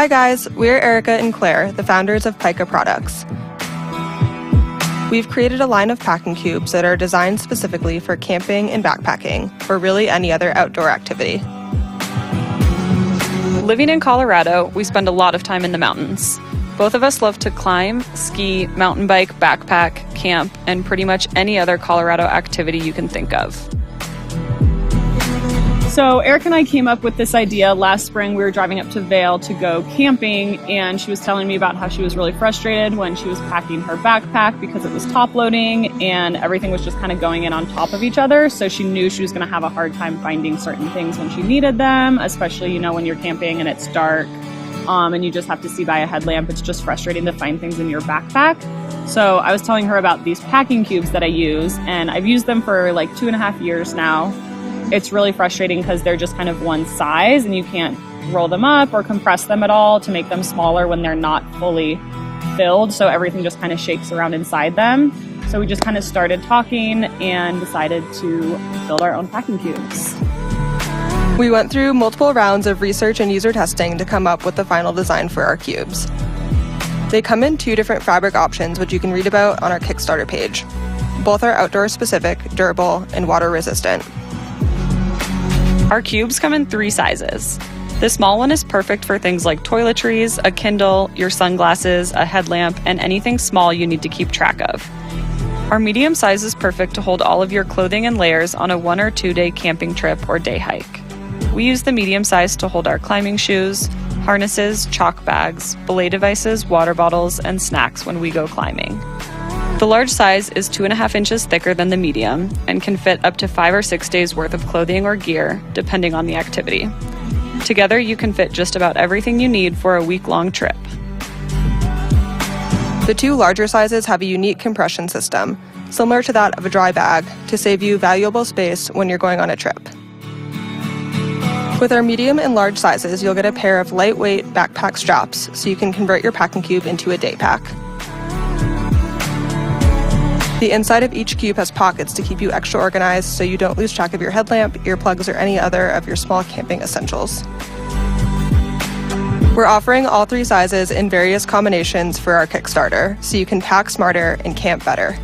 Hi guys, we're Erica and Claire, the founders of Pika Products. We've created a line of packing cubes that are designed specifically for camping and backpacking, or really any other outdoor activity. Living in Colorado, we spend a lot of time in the mountains. Both of us love to climb, ski, mountain bike, backpack, camp, and pretty much any other Colorado activity you can think of. So Eric and I came up with this idea last spring. We were driving up to Vail to go camping, and she was telling me about how she was really frustrated when she was packing her backpack because it was top loading and everything was just kind of going in on top of each other. So she knew she was going to have a hard time finding certain things when she needed them, especially, when you're camping and it's dark and you just have to see by a headlamp. It's just frustrating to find things in your backpack. So I was telling her about these packing cubes that I use, and I've used them for like 2.5 years now. It's really frustrating because they're just kind of one size and you can't roll them up or compress them at all to make them smaller when they're not fully filled. So everything just kind of shakes around inside them. So we just kind of started talking and decided to build our own packing cubes. We went through multiple rounds of research and user testing to come up with the final design for our cubes. They come in 2 different fabric options, which you can read about on our Kickstarter page. Both are outdoor specific, durable, and water resistant. Our cubes come in 3 sizes. The small one is perfect for things like toiletries, a Kindle, your sunglasses, a headlamp, and anything small you need to keep track of. Our medium size is perfect to hold all of your clothing and layers on a 1 or 2 day camping trip or day hike. We use the medium size to hold our climbing shoes, harnesses, chalk bags, belay devices, water bottles, and snacks when we go climbing. The large size is 2.5 inches thicker than the medium and can fit up to 5 or 6 days worth of clothing or gear, depending on the activity. Together, you can fit just about everything you need for a week-long trip. The 2 larger sizes have a unique compression system, similar to that of a dry bag, to save you valuable space when you're going on a trip. With our medium and large sizes, you'll get a pair of lightweight backpack straps so you can convert your packing cube into a day pack. The inside of each cube has pockets to keep you extra organized so you don't lose track of your headlamp, earplugs, or any other of your small camping essentials. We're offering all 3 sizes in various combinations for our Kickstarter, so you can pack smarter and camp better.